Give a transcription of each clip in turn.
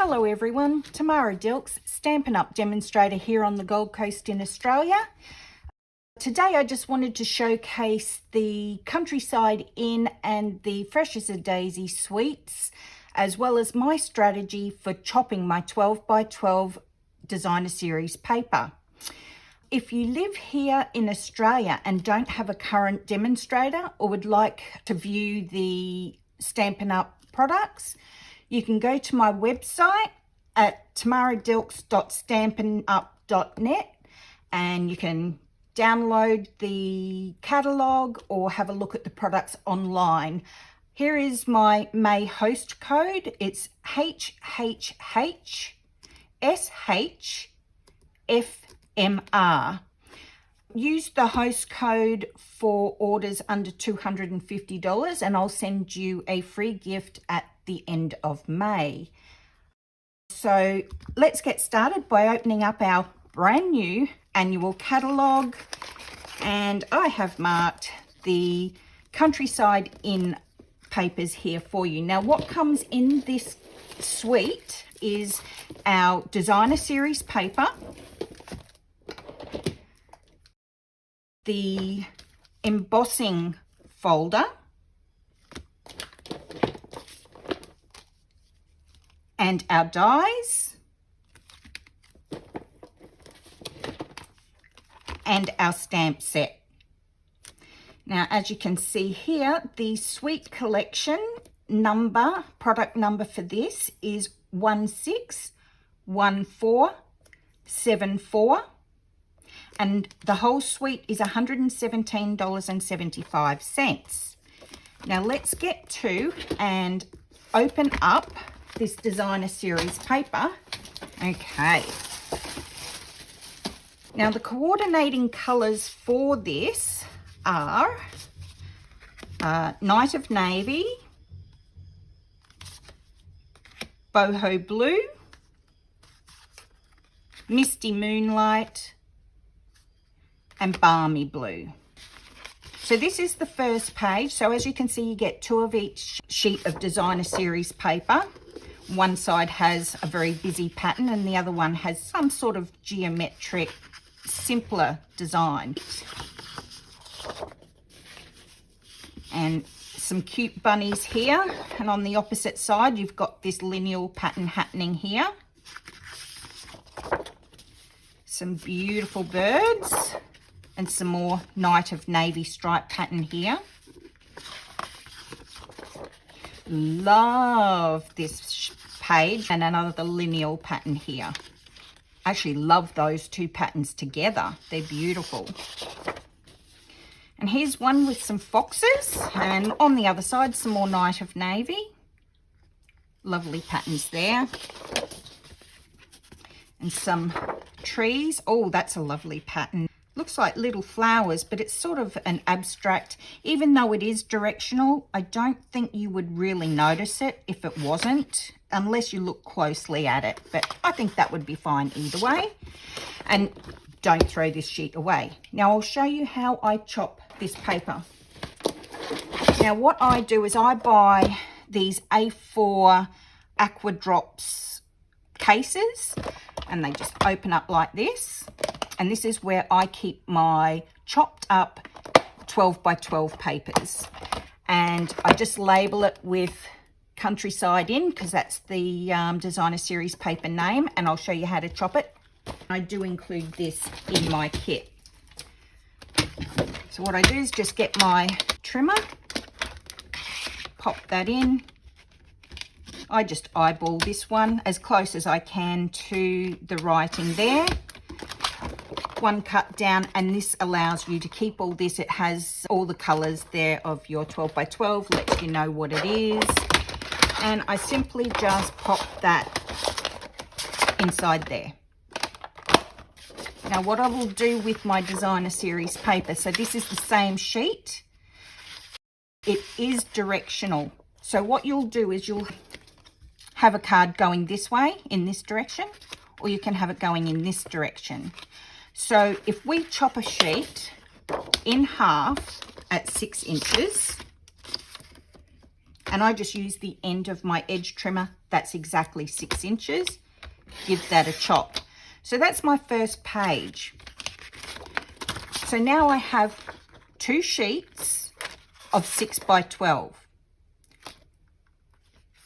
Hello everyone, Tamara Dilks, Stampin' Up demonstrator here on the Gold Coast in Australia. Today I just wanted to showcase the Countryside Inn and the Fresh as a Daisy sweets, as well as my strategy for chopping my 12 by 12 designer series paper. If you live here in Australia and don't have a current demonstrator or would like to view the Stampin' Up products, you can go to my website at tamaradilks.stampinup.net and you can download the catalogue or have a look at the products online. Here is my May host code. It's HHHSHFMR. Use the host code for orders under $250 and I'll send you a free gift at the end of May. So let's get started by opening up our brand new annual catalogue, and I have marked the Countryside Inn papers here for you. Now what comes in this suite is our designer series paper, the embossing folder, and our dies, and our stamp set. Now, as you can see here, the suite collection number, product number for this is 161474, and the whole suite is $117.75. Now let's get to and open up this designer series paper. Okay. Now the coordinating colors for this are Night of Navy, Boho Blue, Misty Moonlight, and Balmy Blue. So this is the first page. So as you can see, you get two of each sheet of designer series paper. One side has a very busy pattern and the other one has some sort of geometric, simpler design. And some cute bunnies here. And on the opposite side, you've got this lineal pattern happening here. Some beautiful birds and some more Night of Navy stripe pattern here. Love this page, and another lineal pattern here. I actually love those two patterns together. They're beautiful. And here's one with some foxes, and on the other side some more Night of Navy. Lovely patterns there. And some trees. Oh, that's a lovely pattern. Looks like little flowers, but it's sort of an abstract. Even though it is directional, I don't think you would really notice it if it wasn't, unless you look closely at it. But I think that would be fine either way. And don't throw this sheet away. Now I'll show you how I chop this paper. Now what I do is I buy these A4 Aqua Drops cases, and they just open up like this. And this is where I keep my chopped up 12 by 12 papers. And I just label it with Countryside Inn because that's the designer series paper name. And I'll show you how to chop it. I do include this in my kit. So what I do is just get my trimmer, pop that in. I just eyeball this one as close as I can to the writing there. One cut down, and this allows you to keep all this. It has all the colors there of your 12 by 12, lets you know what it is. And I simply just pop that inside there. Now what I will do with my designer series paper, so this is the same sheet. It is directional. So what you'll do is you'll have a card going this way in this direction, or you can have it going in this direction. So if we chop a sheet in half at 6 inches, And I just use the end of my edge trimmer. That's exactly 6 inches. Give that a chop. So that's my first page. So now I have 2 sheets of 6 by 12.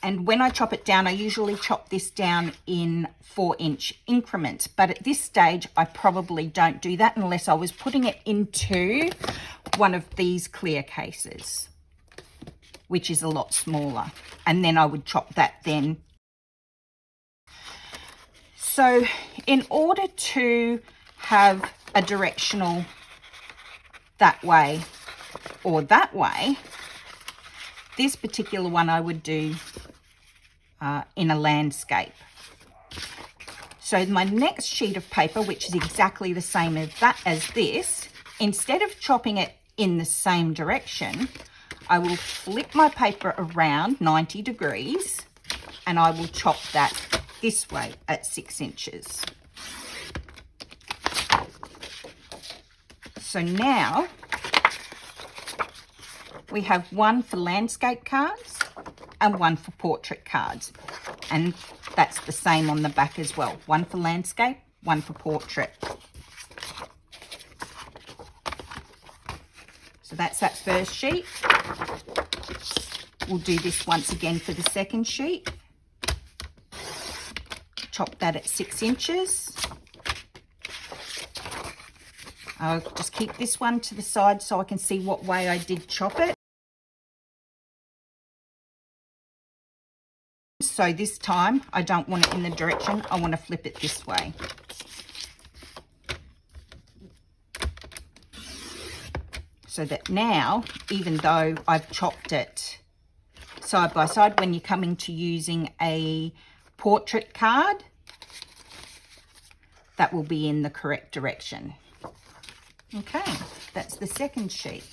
And when I chop it down, I usually chop this down in 4-inch increments. But at this stage, I probably don't do that unless I was putting it into one of these clear cases, which is a lot smaller. And then I would chop that then. So in order to have a directional that way or that way, this particular one I would do in a landscape. So my next sheet of paper, which is exactly the same as this, instead of chopping it in the same direction, I will flip my paper around 90 degrees and I will chop that this way at 6 inches. So now we have one for landscape cards and one for portrait cards. And that's the same on the back as well. One for landscape, one for portrait. So that's that first sheet. We'll do this once again for the second sheet. Chop that at 6 inches. I'll just keep this one to the side so I can see what way I did chop it. So this time I don't want it in the direction, I want to flip it this way. So that now, even though I've chopped it side by side, when you're coming to using a portrait card, that will be in the correct direction. Okay, that's the second sheet.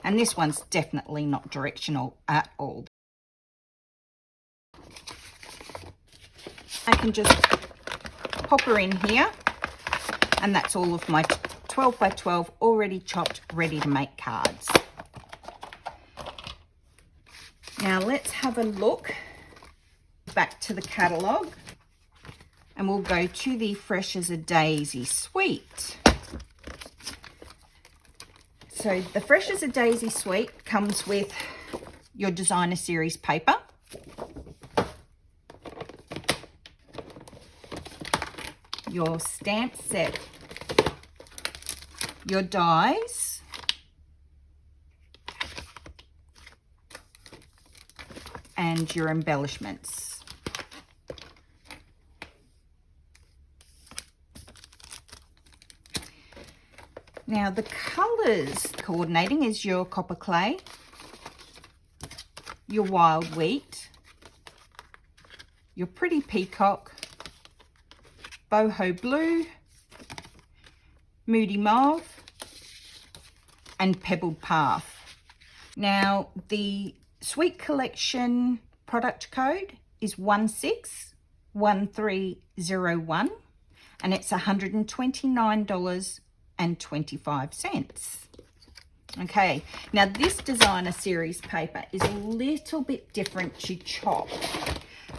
And this one's definitely not directional at all. I can just pop her in here, and that's all of my 12 by 12 already chopped, ready to make cards. Now let's have a look back to the catalogue, and we'll go to the Fresh as a Daisy Suite. So the Fresh as a Daisy Suite comes with your designer series paper, your stamp set, your dies, and your embellishments. Now the colours coordinating is your copper clay, your wild wheat, your pretty peacock, boho blue, moody mauve, and pebbled path. Now the Suite Collection product code is 161301, and it's $129.25. Okay, now this designer series paper is a little bit different to chop.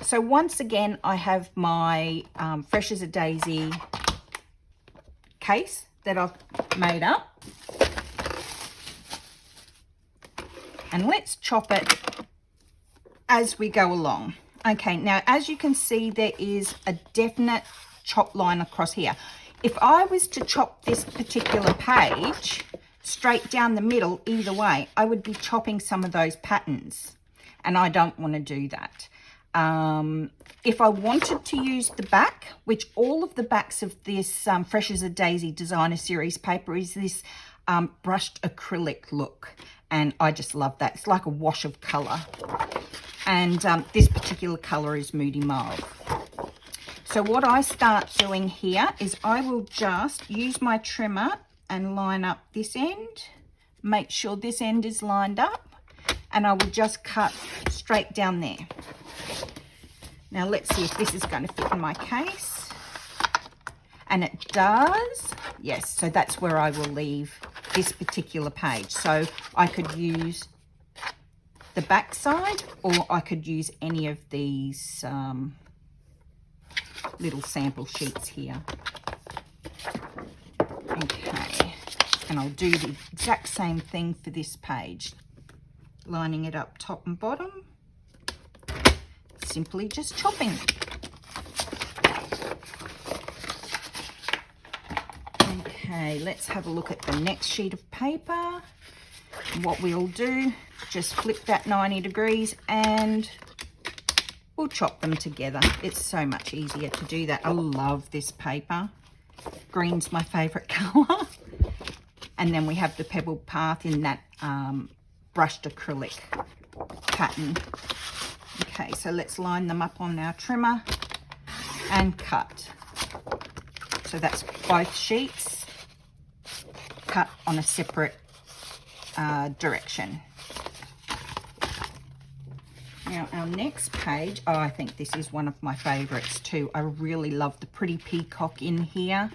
So once again, I have my Fresh as a Daisy case that I've made up. And let's chop it as we go along. Okay, now as you can see, there is a definite chop line across here. If I was to chop this particular page straight down the middle either way, I would be chopping some of those patterns, and I don't want to do that. If I wanted to use the back, which all of the backs of this Fresh as a Daisy designer series paper is this brushed acrylic look, and I just love that. It's like a wash of colour, and this particular colour is moody mauve. So what I start doing here is I will just use my trimmer and line up this end, make sure this end is lined up, and I will just cut straight down there. Now let's see if this is going to fit in my case. And it does. Yes, so that's where I will leave this particular page. So I could use the back side, or I could use any of these little sample sheets here. Okay, and I'll do the exact same thing for this page, lining it up top and bottom, simply just chopping. Okay, let's have a look at the next sheet of paper. What we'll do, just flip that 90 degrees and we'll chop them together. It's so much easier to do that. I love this paper. Green's my favourite colour. And then we have the pebbled path in that brushed acrylic pattern. Okay, so let's line them up on our trimmer and cut. So that's both sheets cut on a separate direction. Now our next page, oh, I think this is one of my favorites too. I really love the pretty peacock in here,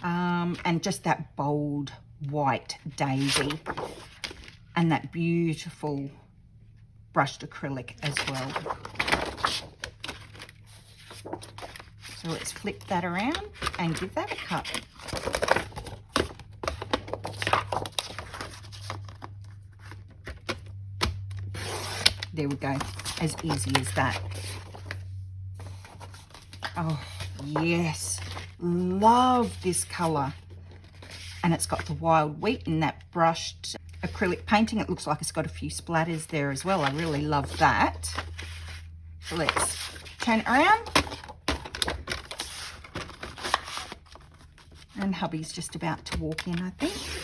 and just that bold white daisy and that beautiful brushed acrylic as well. So let's flip that around and give that a cut. There we go, as easy as that. Oh, yes, love this colour. And it's got the wild wheat in that brushed acrylic painting. It looks like it's got a few splatters there as well. I really love that. So let's turn it around. And hubby's just about to walk in, I think.